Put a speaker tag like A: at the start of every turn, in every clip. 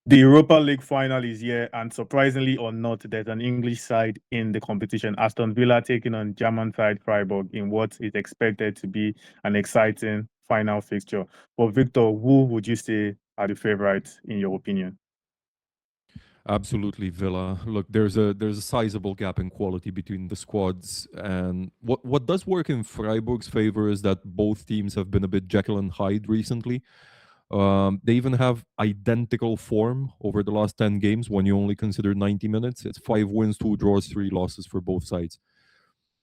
A: The Europa League final is here, and surprisingly or not, there's an English side in the competition. Aston Villa taking on German side Freiburg in what is expected to be an exciting final fixture. But Victor, who would you say are the favourites in your opinion?
B: Absolutely, Villa. Look, there's a sizable gap in quality between the squads, and what does work in Freiburg's favor is that both teams have been a bit Jekyll and Hyde recently. They even have identical form over the last 10 games when you only consider 90 minutes. It's 5 wins, 2 draws, 3 losses for both sides.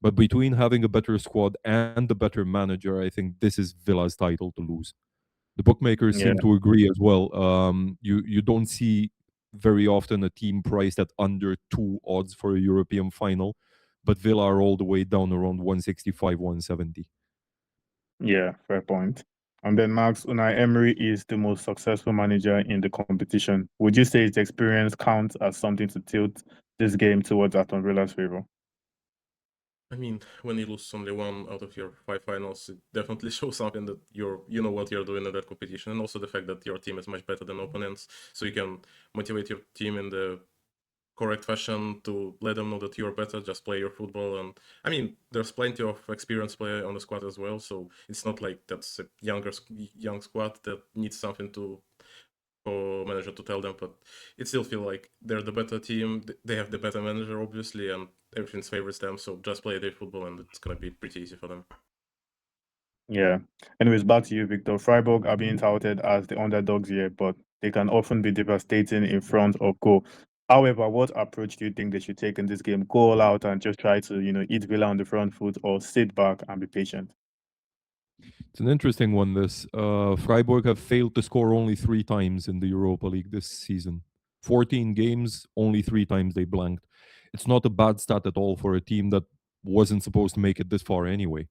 B: But between having a better squad and a better manager, I think this is Villa's title to lose. The bookmakers
A: Yeah,
B: seem to agree as well. You don't see very often a team priced at under 2 odds for a European final, but Villa are all the way down around 165, 170.
A: yeah, fair point. And then Max, Unai Emery is the most successful manager in the competition. Would you say his experience counts as something to tilt this game towards Aston Villa's favour?
C: I mean, when you lose only one out of your 5 finals, it definitely shows something that you know what you're doing in that competition, and also the fact that your team is much better than opponents, so you can motivate your team in the correct fashion to let them know that you're better. Just play your football, and I mean, there's plenty of experienced player on the squad as well, so it's not like that's a young squad that needs something to for manager to tell them, but it still feel like they're the better team. They have the better manager, obviously, and everything favors them. So just play their football, and it's gonna be pretty easy for them.
A: Yeah. Anyways, back to you, Victor. Freiburg are being touted as the underdogs here, but they can often be devastating in front of goal. However, what approach do you think they should take in this game? Go all out and just try to, eat Villa on the front foot, or sit back and be patient?
B: It's an interesting one. This Freiburg have failed to score only 3 times in the Europa League this season. 14 games, only 3 times they blanked. It's not a bad stat at all for a team that wasn't supposed to make it this far anyway.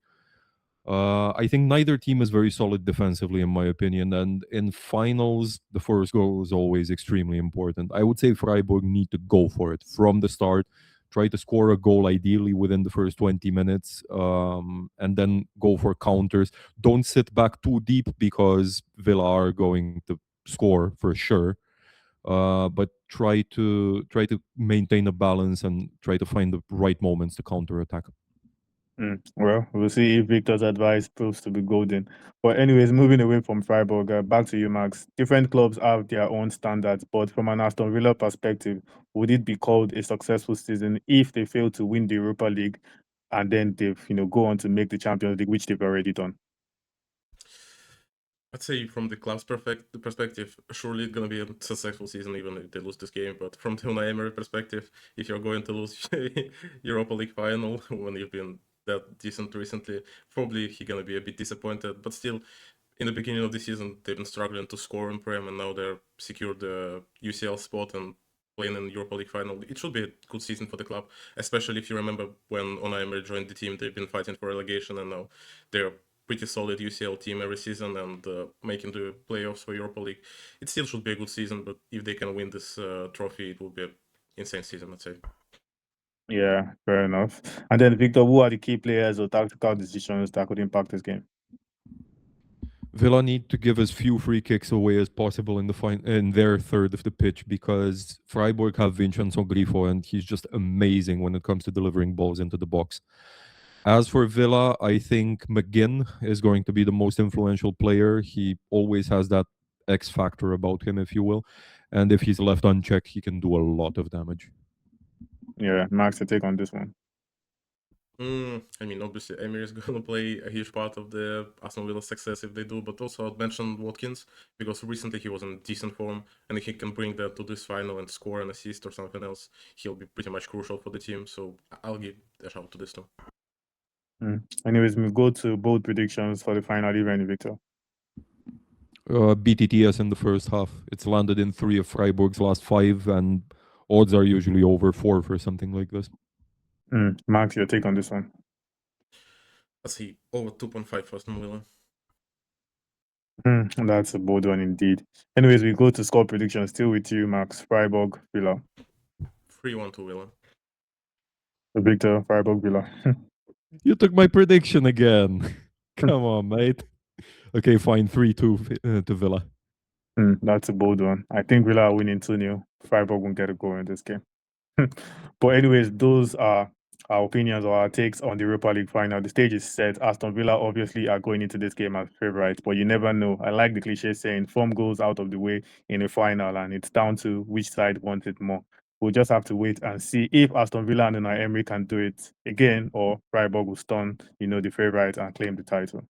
B: I think neither team is very solid defensively, in my opinion. And in finals, the first goal is always extremely important. I would say Freiburg need to go for it from the start. Try to score a goal ideally within the first 20 minutes, and then go for counters. Don't sit back too deep because Villa are going to score for sure. But try to maintain a balance and try to find the right moments to counter attack.
A: Well, we'll see if Victor's advice proves to be golden. But anyways, moving away from Freiburg, back to you, Max. Different clubs have their own standards, but from an Aston Villa perspective, would it be called a successful season if they fail to win the Europa League and then they've, go on to make the Champions League, which they've already done?
C: I'd say from the club's perspective, surely it's gonna be a successful season even if they lose this game. But from the Unai Emery perspective, if you're going to lose Europa League final when you've been that decent recently, probably he's gonna be a bit disappointed. But still, in the beginning of the season, they've been struggling to score in Prem, and now they're secured the UCL spot and playing in Europa League final. It should be a good season for the club, especially if you remember when Unai Emery joined the team, they've been fighting for relegation, and now they're pretty solid UCL team every season and making the playoffs for Europa League. It still should be a good season, but if they can win this trophy, it will be an insane season, I'd say.
A: Yeah, fair enough. And then, Victor, who are the key players or tactical decisions that could impact this game?
B: Villa need to give as few free kicks away as possible in their third of the pitch because Freiburg have Vincenzo Grifo and he's just amazing when it comes to delivering balls into the box. As for Villa, I think McGinn is going to be the most influential player. He always has that X factor about him, if you will. And if he's left unchecked, he can do a lot of damage.
A: Yeah, Max, your take on this one.
C: I mean, obviously, Emery is going to play a huge part of the Aston Villa success if they do, but also I'd mention Watkins because recently he was in decent form, and if he can bring that to this final and score an assist or something else, he'll be pretty much crucial for the team. So I'll give a shout to this too.
A: Anyways, we go to bold predictions for the final event, Victor.
B: BTTS in the first half. It's landed in 3 of Freiburg's last 5, and odds are usually over 4 for something like this.
A: Max, your take on this one?
C: Let's see, over 2.5 for Aston Villa.
A: That's a bold one indeed. Anyways, we go to score predictions. Still with you, Max. Freiburg, Villa.
C: 3-1 to Villa.
A: Victor, Freiburg, Villa.
B: You took my prediction again. Come on, mate. Okay, fine. 3-2 to Villa.
A: That's a bold one. I think Villa are winning 2-0. Freiburg won't get a goal in this game. But anyways, those are our opinions or our takes on the Europa League final. The stage is set. Aston Villa obviously are going into this game as favourites, but you never know. I like the cliche saying form goes out of the way in a final, and it's down to which side wants it more. We'll just have to wait and see if Aston Villa and Unai Emery can do it again, or Freiburg will stun, the favourite and claim the title.